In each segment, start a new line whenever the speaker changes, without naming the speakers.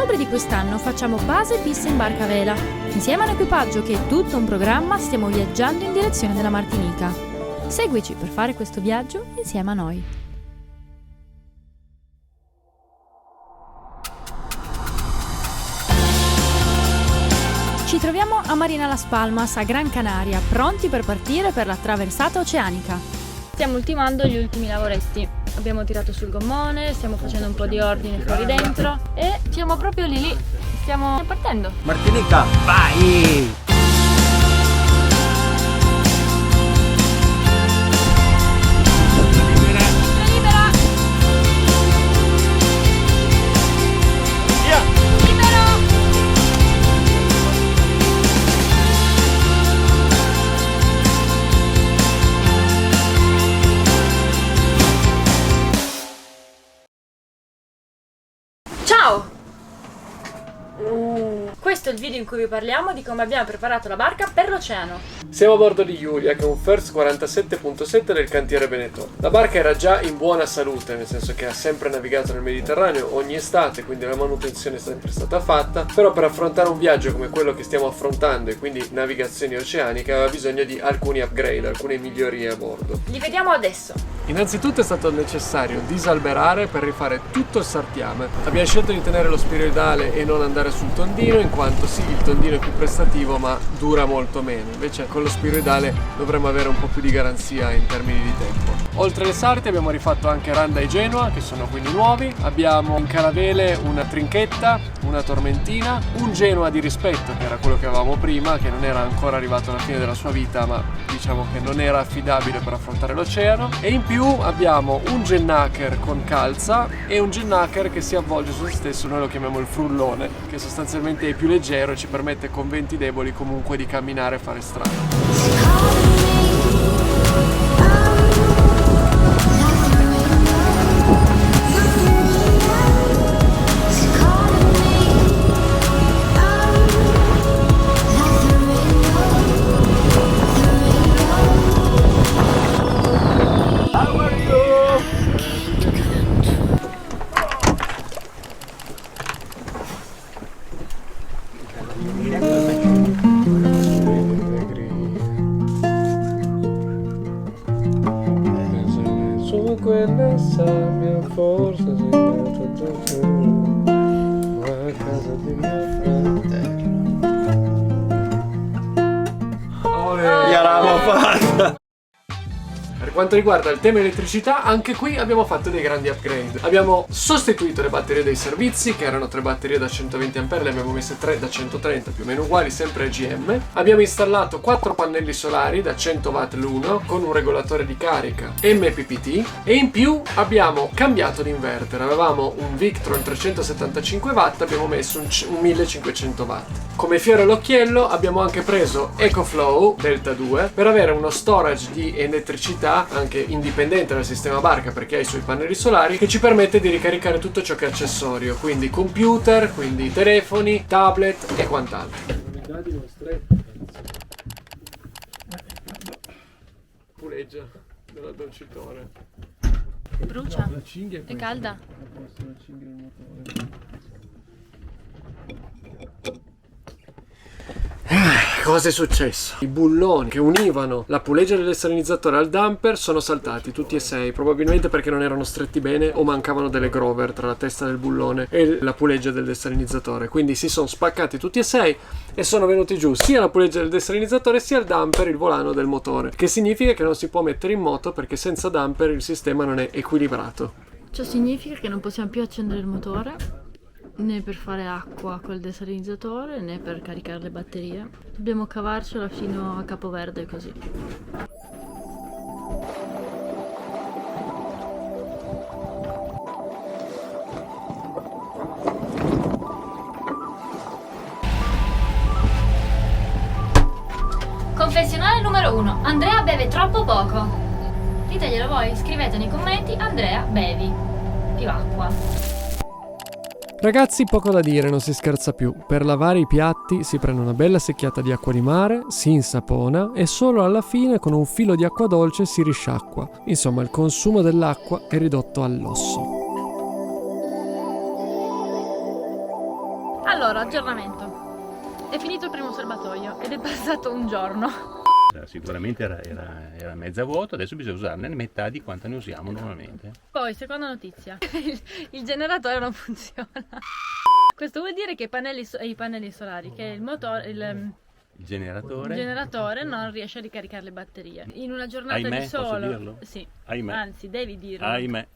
ottobre di quest'anno facciamo base pista in barca a vela. Insieme a un equipaggio che è tutto un programma stiamo viaggiando in direzione della Martinica. Seguici per fare questo viaggio insieme a noi. Ci troviamo a Marina Las Palmas, a Gran Canaria, pronti per partire per la traversata oceanica.
Stiamo ultimando gli ultimi lavoretti. Abbiamo tirato sul gommone, stiamo facendo un po' di ordine fuori dentro e siamo proprio lì. Stiamo partendo.
Martinica, vai!
Ciao! Questo è il video in cui vi parliamo di come abbiamo preparato la barca per l'oceano.
Siamo a bordo di Julia, che è un First 47.7 del cantiere Benetton. La barca era già in buona salute, nel senso che ha sempre navigato nel Mediterraneo ogni estate, quindi la manutenzione è sempre stata fatta, però per affrontare un viaggio come quello che stiamo affrontando, e quindi navigazioni oceaniche, aveva bisogno di alcuni upgrade, alcune migliorie a bordo.
Li vediamo adesso.
Innanzitutto è stato necessario disalberare per rifare tutto il sartiame. Abbiamo scelto di tenere lo spiroidale e non andare sul tondino, in quanto sì, il tondino è più prestativo ma dura molto meno, invece con lo spiroidale dovremmo avere un po' più di garanzia in termini di tempo. Oltre alle sarti abbiamo rifatto anche Randa e Genoa, che sono quindi nuovi. Abbiamo in caravele una trinchetta, una tormentina, un Genoa di rispetto, che era quello che avevamo prima, che non era ancora arrivato alla fine della sua vita, ma diciamo che non era affidabile per affrontare l'oceano. E in più abbiamo un gennaker con calza e un gennaker che si avvolge su se stesso, noi lo chiamiamo il frullone, che sostanzialmente è più leggero e ci permette con venti deboli comunque di camminare e fare strada. Su quella sabbia forse sei andato giù a casa di mio fratello.
Gliel'avevamo fatta!
Per quanto riguarda il tema elettricità, anche qui abbiamo fatto dei grandi upgrade. Abbiamo sostituito le batterie dei servizi, che erano 3 batterie da 120 A, le abbiamo messe 3 da 130, più o meno uguali, sempre AGM. Abbiamo installato 4 pannelli solari da 100 watt l'uno, con un regolatore di carica MPPT, e in più abbiamo cambiato l'inverter. Avevamo un Victron 375 watt, abbiamo messo un 1500 watt. Come fiore all'occhiello abbiamo anche preso EcoFlow Delta 2 per avere uno storage di elettricità anche indipendente dal sistema barca, perché ha i suoi pannelli solari, che ci permette di ricaricare tutto ciò che è accessorio, quindi computer, quindi telefoni, tablet e quant'altro. Puleggia dell'addolcitore.
Brucia? È calda?
Cosa è successo? I bulloni che univano la puleggia del desalinizzatore al damper sono saltati tutti e 6, probabilmente perché non erano stretti bene o mancavano delle grover tra la testa del bullone e la puleggia del desalinizzatore, quindi si sono spaccati tutti e 6 e sono venuti giù sia la puleggia del desalinizzatore sia il damper, il volano del motore, che significa che non si può mettere in moto perché senza damper il sistema non è equilibrato.
Ciò significa che non possiamo più accendere il motore, né per fare acqua col desalinizzatore, né per caricare le batterie. Dobbiamo cavarcela fino a Capoverde così. Confessionale numero 1. Andrea beve troppo poco. Diteglielo voi, scrivete nei commenti: Andrea, bevi più acqua.
Ragazzi, poco da dire, non si scherza più. Per lavare i piatti si prende una bella secchiata di acqua di mare, si insapona e solo alla fine con un filo di acqua dolce si risciacqua. Insomma, il consumo dell'acqua è ridotto all'osso.
Allora, aggiornamento. È finito il primo serbatoio ed è passato un giorno.
Sicuramente era mezza vuoto, adesso bisogna usarne metà di quanta ne usiamo normalmente.
Poi, seconda notizia, il generatore non funziona. Questo vuol dire che i pannelli solari, che il motore, il generatore non riesce a ricaricare le batterie. In una giornata
Ahimè,
di sole,
posso dirlo?
sì,
Ahimè.
anzi devi dirlo.
Ahimè.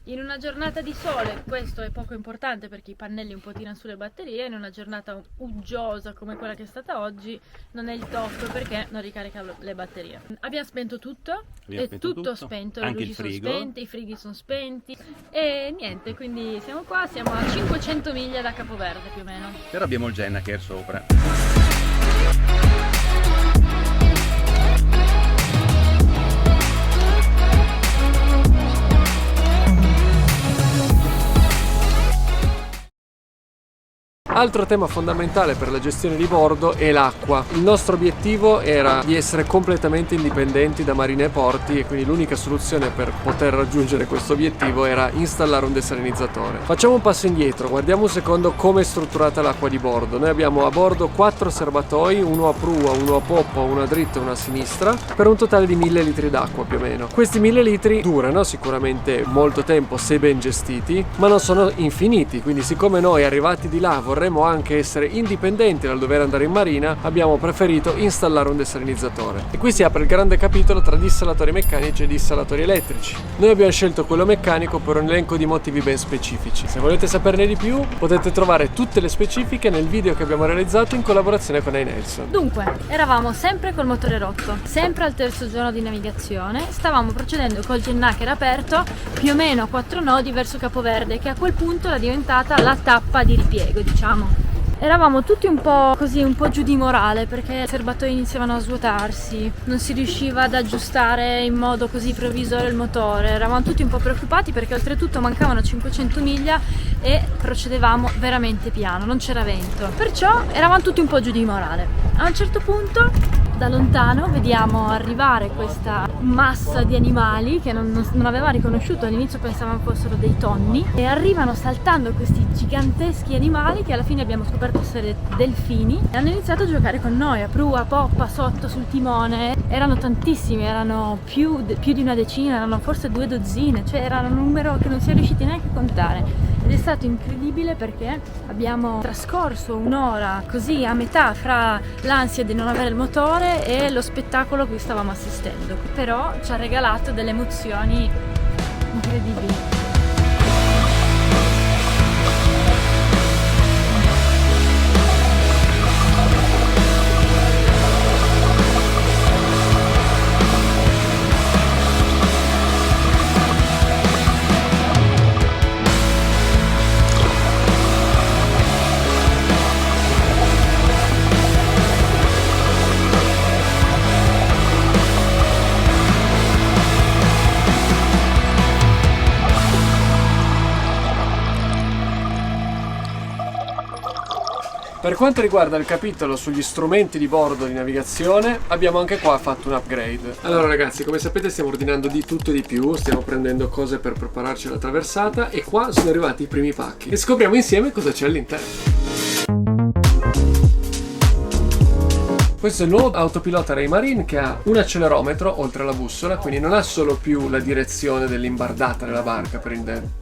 In una giornata di sole questo è poco importante perché i pannelli un po' tirano sulle batterie, in una giornata uggiosa come quella che è stata oggi non è il top perché non ricarica le batterie. Abbiamo spento tutto, è tutto spento, le luci sono spente, i frighi sono spenti e niente, quindi siamo qua, siamo a 500 miglia da Capoverde più o meno.
Però abbiamo il Gennaker sopra.
Altro tema fondamentale per la gestione di bordo è l'acqua. Il nostro obiettivo era di essere completamente indipendenti da marine e porti e quindi l'unica soluzione per poter raggiungere questo obiettivo era installare un desalinizzatore. Facciamo un passo indietro, guardiamo un secondo come è strutturata l'acqua di bordo. Noi abbiamo a bordo 4 serbatoi, uno a prua, uno a poppa, uno a dritta e uno a sinistra, per un totale di 1000 litri d'acqua più o meno. Questi 1000 litri durano sicuramente molto tempo se ben gestiti, ma non sono infiniti, quindi siccome noi arrivati di là vorremmo anche essere indipendenti dal dover andare in marina, abbiamo preferito installare un desalinizzatore. E qui si apre il grande capitolo tra dissalatori meccanici e dissalatori elettrici. Noi abbiamo scelto quello meccanico per un elenco di motivi ben specifici. Se volete saperne di più, potete trovare tutte le specifiche nel video che abbiamo realizzato in collaborazione con Nelson.
Dunque, eravamo sempre col motore rotto, sempre al terzo giorno di navigazione, stavamo procedendo col Gennaker aperto più o meno a 4 nodi verso Capoverde, che a quel punto era diventata la tappa di ripiego, diciamo. Eravamo tutti un po' così, un po' giù di morale perché i serbatoi iniziavano a svuotarsi, non si riusciva ad aggiustare in modo così provvisorio il motore, eravamo tutti un po' preoccupati perché oltretutto mancavano 500 miglia e procedevamo veramente piano, non c'era vento, perciò eravamo tutti un po' giù di morale. A un certo punto da lontano vediamo arrivare questa massa di animali che non avevamo riconosciuto, all'inizio pensavamo fossero dei tonni, e arrivano saltando questi giganteschi animali che alla fine abbiamo scoperto essere delfini e hanno iniziato a giocare con noi, a prua, a poppa, sotto, sul timone. Erano tantissimi, erano più di una decina, erano forse 2 dozzine, cioè era un numero che non si è riusciti neanche a contare. Ed è stato incredibile perché abbiamo trascorso un'ora così a metà fra l'ansia di non avere il motore e lo spettacolo a cui stavamo assistendo. Però ci ha regalato delle emozioni incredibili.
Per quanto riguarda il capitolo sugli strumenti di bordo di navigazione, abbiamo anche qua fatto un upgrade. Allora ragazzi, come sapete stiamo ordinando di tutto e di più, stiamo prendendo cose per prepararci alla traversata e qua sono arrivati i primi pacchi e scopriamo insieme cosa c'è all'interno. Questo è il nuovo autopilota Raymarine che ha un accelerometro oltre alla bussola, quindi non ha solo più la direzione dell'imbardata della barca per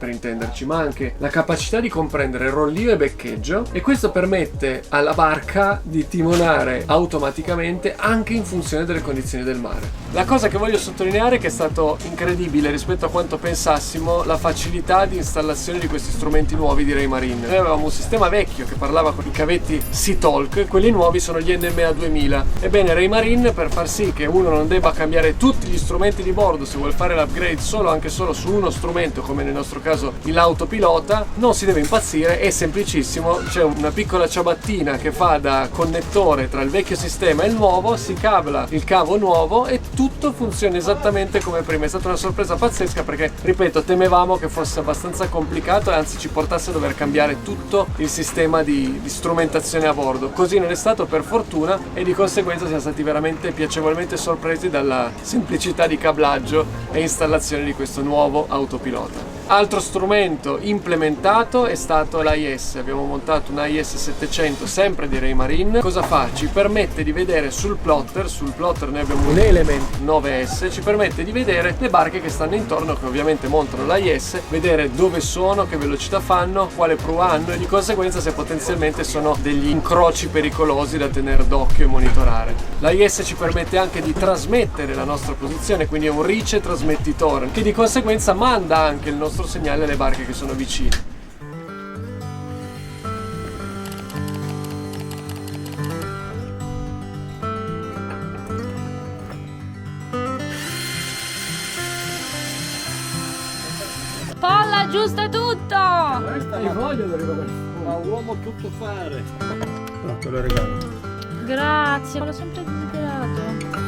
intenderci, ma anche la capacità di comprendere rollio e beccheggio, e questo permette alla barca di timonare automaticamente anche in funzione delle condizioni del mare. La cosa che voglio sottolineare è che è stato incredibile rispetto a quanto pensassimo la facilità di installazione di questi strumenti nuovi di Raymarine. Noi avevamo un sistema vecchio che parlava con i cavetti Sea-Talk, quelli nuovi sono gli NMA 2000. Ebbene Raymarine, per far sì che uno non debba cambiare tutti gli strumenti di bordo se vuole fare l'upgrade anche solo su uno strumento, come nel nostro caso l'autopilota, non si deve impazzire, è semplicissimo. C'è una piccola ciabattina che fa da connettore tra il vecchio sistema e il nuovo, si cabla il cavo nuovo e tutto funziona esattamente come prima. È stata una sorpresa pazzesca perché, ripeto, temevamo che fosse abbastanza complicato e anzi ci portasse a dover cambiare tutto il sistema di strumentazione a bordo. Così non è stato, per fortuna, e di conseguenza siamo stati veramente piacevolmente sorpresi dalla semplicità di cablaggio e installazione di questo nuovo autopilota. Altro strumento implementato è stato l'AIS. Abbiamo montato un AIS 700 sempre di Raymarine. Cosa fa? Ci permette di vedere sul plotter noi abbiamo un Element 9S, ci permette di vedere le barche che stanno intorno, che ovviamente montano l'AIS, vedere dove sono, che velocità fanno, quale prua hanno e di conseguenza se potenzialmente sono degli incroci pericolosi da tenere d'occhio e monitorare. L'AIS ci permette anche di trasmettere la nostra posizione, quindi è un rice trasmettitore che di conseguenza manda anche il nostro segnale alle barche che sono vicine.
Polla, aggiusta tutto!
Hai voglia di arrivare?
Ma uomo tutto fare. No, te lo regalo.
Grazie, l'ho sempre desiderato.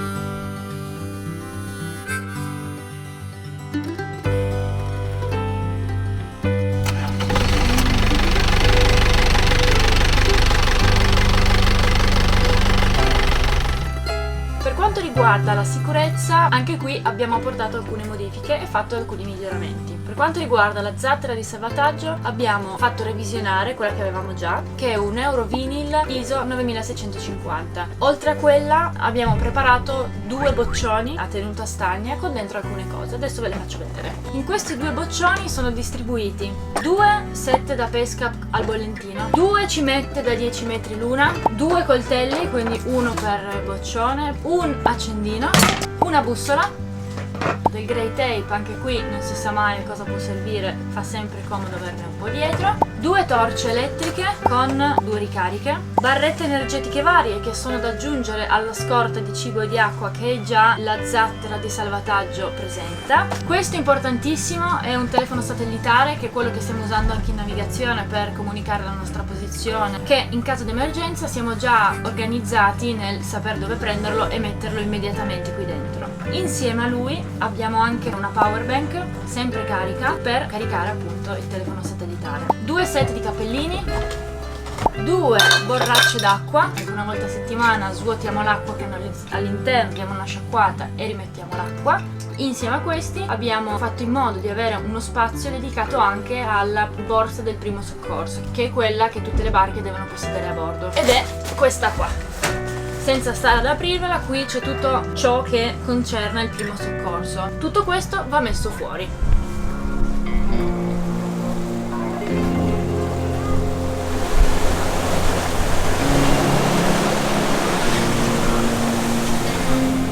Per quanto riguarda la sicurezza, anche qui abbiamo apportato alcune modifiche e fatto alcuni miglioramenti. Per quanto riguarda la zattera di salvataggio, abbiamo fatto revisionare quella che avevamo già, che è un Eurovinyl ISO 9650. Oltre a quella abbiamo preparato 2 boccioni a tenuta stagna con dentro alcune cose, adesso ve le faccio vedere. In questi 2 boccioni sono distribuiti 2 sette da pesca al bollentino, 2 cimette da 10 metri l'una, 2 coltelli, quindi uno per boccione, un accendino, una bussola, del grey tape, anche qui non si sa mai a cosa può servire, fa sempre comodo averne un po' dietro, 2 torce elettriche con 2 ricariche, barrette energetiche varie che sono da aggiungere alla scorta di cibo e di acqua che già la zattera di salvataggio presenta. Questo importantissimo è un telefono satellitare, che è quello che stiamo usando anche in navigazione per comunicare la nostra posizione, che in caso di emergenza siamo già organizzati nel saper dove prenderlo e metterlo immediatamente qui dentro. Insieme a lui abbiamo anche una power bank sempre carica per caricare appunto il telefono satellitare, 2 set di cappellini, 2 borracce d'acqua, una volta a settimana svuotiamo l'acqua che all'interno, diamo una sciacquata e rimettiamo l'acqua. Insieme a questi abbiamo fatto in modo di avere uno spazio dedicato anche alla borsa del primo soccorso, che è quella che tutte le barche devono possedere a bordo, ed è questa qua. Senza stare ad aprirvela, qui c'è tutto ciò che concerne il primo soccorso. Tutto questo va messo fuori.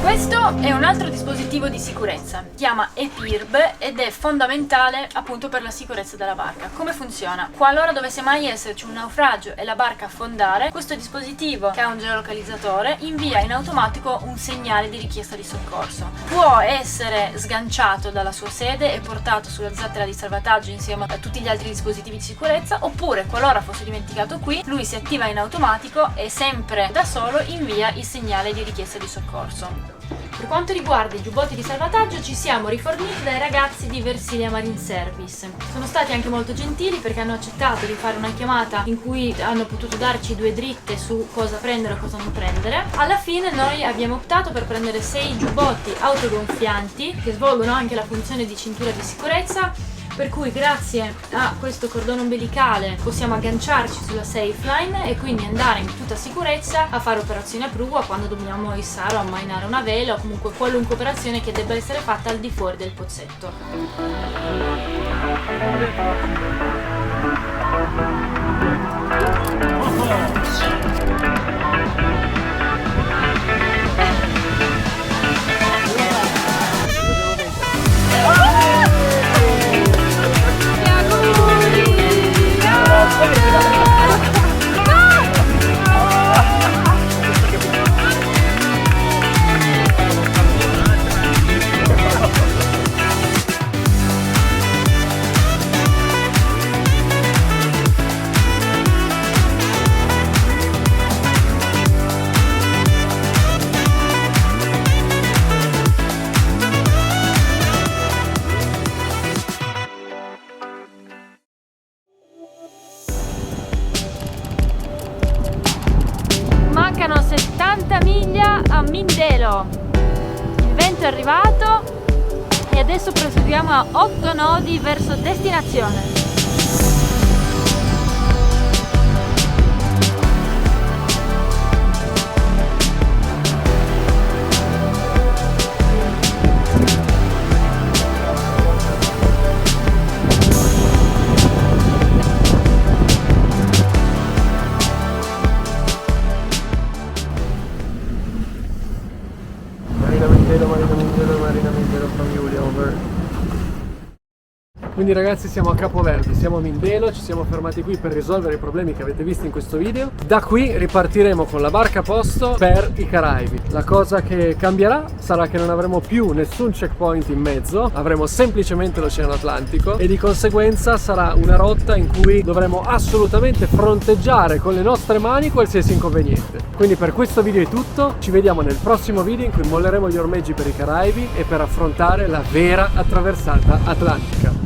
Questo è un altro dispositivo di sicurezza, si chiama EPIRB ed è fondamentale appunto per la sicurezza della barca. Come funziona? Qualora dovesse mai esserci un naufragio e la barca affondare, questo dispositivo, che ha un geolocalizzatore, invia in automatico un segnale di richiesta di soccorso. Può essere sganciato dalla sua sede e portato sulla zattera di salvataggio insieme a tutti gli altri dispositivi di sicurezza, oppure qualora fosse dimenticato qui, lui si attiva in automatico e sempre da solo invia il segnale di richiesta di soccorso. Per quanto riguarda i giubbotti di salvataggio, ci siamo riforniti dai ragazzi di Versilia Marine Service. Sono stati anche molto gentili perché hanno accettato di fare una chiamata in cui hanno potuto darci 2 dritte su cosa prendere e cosa non prendere. Alla fine noi abbiamo optato per prendere 6 giubbotti autogonfianti che svolgono anche la funzione di cintura di sicurezza, per cui grazie a questo cordone ombelicale possiamo agganciarci sulla safeline e quindi andare in tutta sicurezza a fare operazioni a prua quando dobbiamo issare o ammainare una vela o comunque qualunque operazione che debba essere fatta al di fuori del pozzetto. Mancano 70 miglia a Mindelo. Il vento è arrivato e e adesso proseguiamo a 8 nodi verso destinazione.
Marina Mindelo from Giulia, over. Quindi ragazzi siamo a Capoverde, siamo a Mindelo, ci siamo fermati qui per risolvere i problemi che avete visto in questo video. Da qui ripartiremo con la barca a posto per i Caraibi. La cosa che cambierà sarà che non avremo più nessun checkpoint in mezzo, avremo semplicemente l'Oceano Atlantico e di conseguenza sarà una rotta in cui dovremo assolutamente fronteggiare con le nostre mani qualsiasi inconveniente. Quindi per questo video è tutto, ci vediamo nel prossimo video in cui molleremo gli ormeggi per i Caraibi e per affrontare la vera attraversata atlantica.